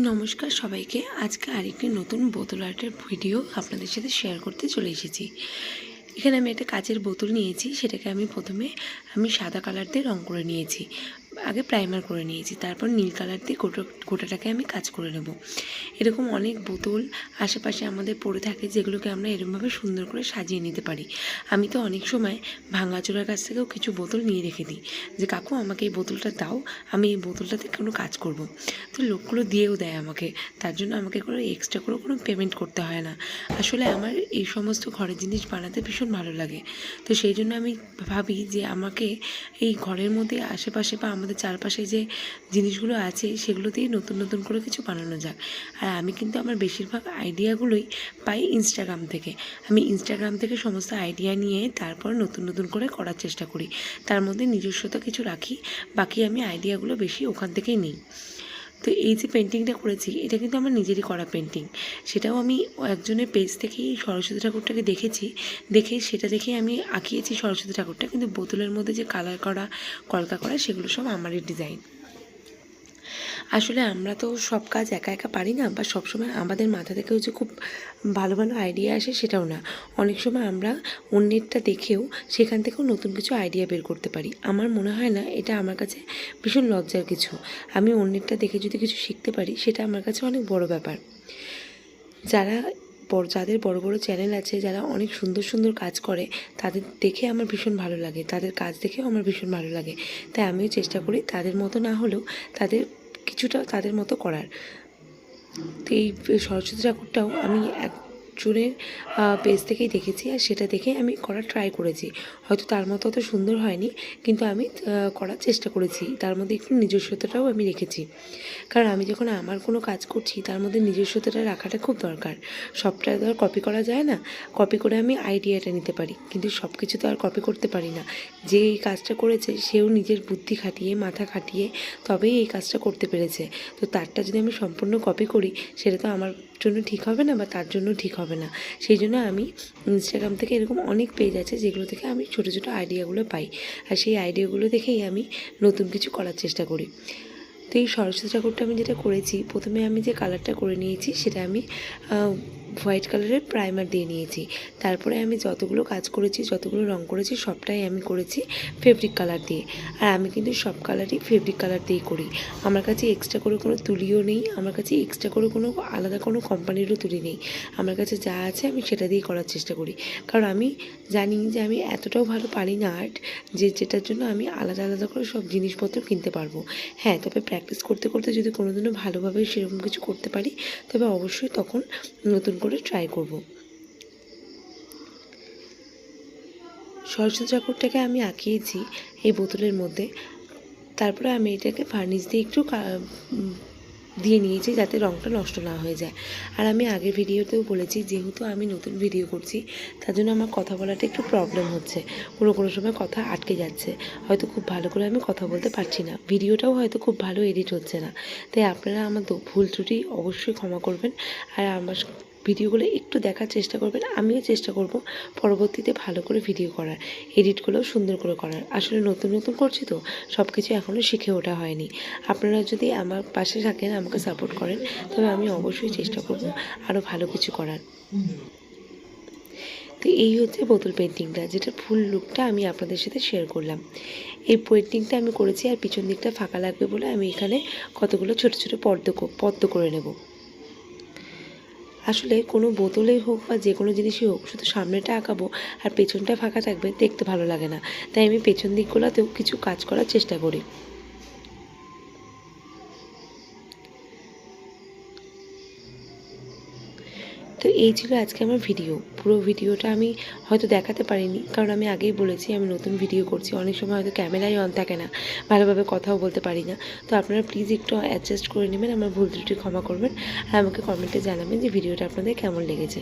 নমস্কার সবাইকে। আজকে আরেকটি নতুন বোতল আর্টের ভিডিও আপনাদের সাথে শেয়ার করতে চলে এসেছি। এখানে আমি একটা কাচের বোতল নিয়েছি, সেটাকে প্রথমে সাদা কালার দিয়ে রং করে নিয়েছি, আগে প্রাইমার করে নিয়েছি, তারপর নীল কালার দিয়ে গোটাটাকে আমি কাজ করে নেব। এরকম অনেক বোতল আশেপাশে আমাদের পড়ে থাকে, যেগুলোকে আমরা এরকমভাবে সুন্দর করে সাজিয়ে নিতে পারি। আমি তো অনেক সময় ভাঙাচোরার কাছ থেকেও কিছু বোতল নিয়ে রেখে দিই, যে কাকু আমাকে এই বোতলটা দাও, আমি এই বোতলটাতে কোনো কাজ করব। তো লোকগুলো দিয়েও দেয় আমাকে, তার জন্য আমাকে কোনো এক্সট্রা করে কোনো পেমেন্ট করতে হয় না। আসলে আমার এই সমস্ত ঘরের জিনিস বানাতে ভীষণ ভালো লাগে। তো সেই জন্য আমি ভাবি যে আমাকে এই ঘরের মধ্যে আশেপাশে বা আমাদের চারপাশে যে জিনিসগুলো আছে সেগুলো দিয়ে নতুন নতুন করে কিছু বানানো যাক। আর আমি কিন্তু আমার বেশিরভাগ আইডিয়াগুলোই পাই ইনস্টাগ্রাম থেকে। আমি ইনস্টাগ্রাম থেকে সমস্ত আইডিয়া নিয়ে তারপর নতুন নতুন করে করার চেষ্টা করি, তার মধ্যে নিজস্বতা কিছু রাখি, বাকি আমি আইডিয়াগুলো বেশি ওখান থেকেই নিই। তো এই যে পেন্টিংটা করেছি, এটা কিন্তু আমার নিজেরই করা পেন্টিং। সেটাও আমি একজনের পেজ থেকেই সরস্বতী ঠাকুরটাকে দেখে সেটা দেখেই আমি আঁকিয়েছি সরস্বতী ঠাকুরটা, কিন্তু বোতলের মধ্যে যে কালার করা, কলকা করা, সেগুলো সব আমারই ডিজাইন। আসলে আমরা তো সব কাজ একা একা পারি না, বা সবসময় আমাদের মাথা থেকেও যে খুব ভালো ভালো আইডিয়া আসে সেটাও না। অনেক সময় আমরা অন্যেরটা দেখেও সেখান থেকেও নতুন কিছু আইডিয়া বের করতে পারি। আমার মনে হয় না এটা আমার কাছে ভীষণ লজ্জার কিছু। আমি অন্যেরটা দেখে যদি কিছু শিখতে পারি, সেটা আমার কাছে অনেক বড় ব্যাপার। যাদের বড় বড় চ্যানেল আছে, যারা অনেক সুন্দর সুন্দর কাজ করে, তাদের দেখে আমার ভীষণ ভালো লাগে, তাদের কাজ দেখেও আমার ভীষণ ভালো লাগে। তাই আমিও চেষ্টা করি তাদের মতো না হলেও কিছুটা তাদের মতো করার। তো এই সরস্বতী ঠাকুরটাও আমি একজনের পেজ থেকেই দেখেছি, আর সেটা দেখে আমি করার ট্রাই করেছি। হয়তো তার মতো অত সুন্দর হয়নি, কিন্তু আমি করার চেষ্টা করেছি, তার মধ্যে একটু নিজস্বতাটাও আমি রেখেছি। কারণ আমি যখন আমার কোনো কাজ করছি, তার মধ্যে নিজস্বতাটা রাখাটা খুব দরকার। সবটা তো আর কপি করা যায় না। কপি করে আমি আইডিয়াটা নিতে পারি, কিন্তু সব কিছু তো আর কপি করতে পারি না। যে এই কাজটা করেছে সেও নিজের বুদ্ধি খাটিয়ে, মাথা খাটিয়ে তবেই এই কাজটা করতে পেরেছে। তো তারটা যদি আমি সম্পূর্ণ কপি করি, সেটা তো আমার জন্য ঠিক হবে না, বা তার জন্য ঠিক হবে না। সেই জন্য আমি ইনস্টাগ্রাম থেকে এরকম অনেক পেজ আছে, যেগুলো থেকে আমি ছোটো ছোটো আইডিয়াগুলো পাই, আর সেই আইডিয়াগুলো দেখেই আমি নতুন কিছু করার চেষ্টা করি। তো এই সরস্বতী ঠাকুরটা আমি যেটা করেছি, প্রথমে আমি যে কালারটা করে নিয়েছি সেটা আমি হোয়াইট কালারের প্রাইমার দিয়ে নিয়েছি। তারপরে আমি যতগুলো কাজ করেছি, যতগুলো রং করেছি, সবটাই আমি করেছি ফেব্রিক কালার দিয়ে। আর আমি কিন্তু সব কালারই ফেব্রিক কালার দিয়েই করি। আমার কাছে এক্সট্রা করে কোনো তুলিও নেই, আমার কাছে এক্সট্রা করে কোনো আলাদা কোনো কোম্পানিরও তুলি নেই। আমার কাছে যা আছে আমি সেটা দিয়েই করার চেষ্টা করি। কারণ আমি জানি যে আমি এতটাও ভালো পারি না আর্ট, যেটার জন্য আমি আলাদা আলাদা করে সব জিনিসপত্র কিনতে পারবো। হ্যাঁ, তবে প্র্যাকটিস করতে করতে যদি কোনোদিনও ভালোভাবে সেরকম কিছু করতে পারি, তবে অবশ্যই তখন নতুন করে ট্রাই করব। সরস্বতী ঠাকুরটাকে আমি আঁকিয়েছি এই বোতলের মধ্যে। তারপরে আমি এটাকে ভার্নিশ দিয়ে একটু দিয়ে নিয়েছি, যাতে রঙটা নষ্ট না হয়ে যায়। আর আমি আগের ভিডিওতেও বলেছি, যেহেতু আমি নতুন ভিডিও করছি, তার জন্য আমার কথা বলাটা একটু প্রবলেম হচ্ছে। কোনো সময় কথা আটকে যাচ্ছে, হয়তো খুব ভালো করে আমি কথা বলতে পারছি না, ভিডিওটাও হয়তো খুব ভালো এডিট হচ্ছে না। তাই আপনারা আমার ভুল ত্রুটি অবশ্যই ক্ষমা করবেন, আর আমার ভিডিওগুলো একটু দেখার চেষ্টা করবেন। আমিও চেষ্টা করব পরবর্তীতে ভালো করে ভিডিও করার, এডিটগুলোও সুন্দর করে করার। আসলে নতুন নতুন করছি তো, সব কিছু এখনও শিখে ওঠা হয়নি। আপনারা যদি আমার পাশে থাকেন, আমাকে সাপোর্ট করেন, তবে আমি অবশ্যই চেষ্টা করব আরও ভালো কিছু করার। তো এই হচ্ছে বোতল পেন্টিংটা, যেটা ফুল লুকটা আমি আপনাদের সাথে শেয়ার করলাম। এই পেন্টিংটা আমি করেছি, আর পিছন দিকটা ফাঁকা লাগবে বলে আমি এখানে কতগুলো ছোটো ছোটো পদ্ম করে নেব। আসলে কোনো বোতলেই হোক বা যে কোনো জিনিসই হোক, শুধু সামনেটা আঁকাবো আর পেছনটা ফাঁকা থাকবে, দেখতে ভালো লাগে না। তাই আমি পেছন দিকগুলোতেও কিছু কাজ করার চেষ্টা করি। তো এই ছিল আজকে আমার ভিডিও। পুরো ভিডিওটা আমি হয়তো দেখাতে পারিনি, কারণ আমি আগেই বলেছি আমি নতুন ভিডিও করছি, অনেক সময় হয়তো ক্যামেরাই অন থাকে না, ভালোভাবে কথাও বলতে পারি না। তো আপনারা প্লিজ একটু অ্যাডজাস্ট করে নেবেন, আমার ভুল ত্রুটি ক্ষমা করবেন, আর আমাকে কমেন্টে জানাবেন যে ভিডিওটা আপনাদের কেমন লেগেছে।